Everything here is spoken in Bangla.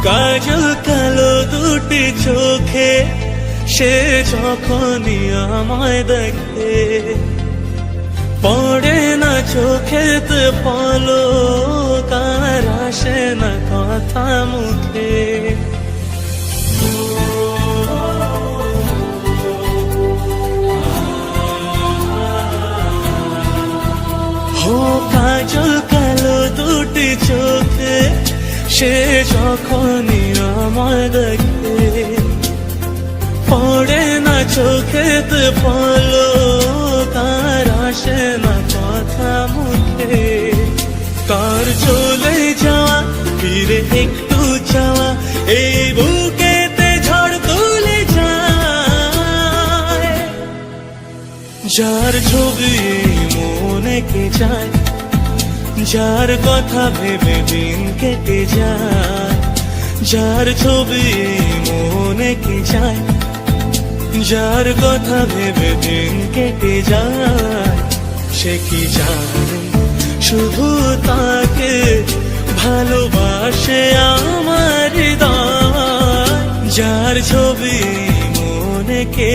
কাজল কালো দুটি চোখে সে যখনই আমায় দেখে, পড়ে না চোখেতে পলক, আর আসে না কথা মুখে। ও কাজল কালো দুটি চোখে সে যখনই আমায় দেখে, পড়ে না চোখেতে পলক, আর আসে না কথা মুখে। তার চলে যাওয়া ফিরে একটু চাওয়া, এই বুকেতে ঝড় তুলে যায়। যার ছবি মনে কে যায়, যার কথা ভেবে দিন কেটে যায়। যার ছবি মনে কে যায়, যার কথা ভেবে দিন কেটে যায়। সে কি জানে শুধু তাকে ভালোবাসে আমার হৃদয়। যার ছবি মনে কে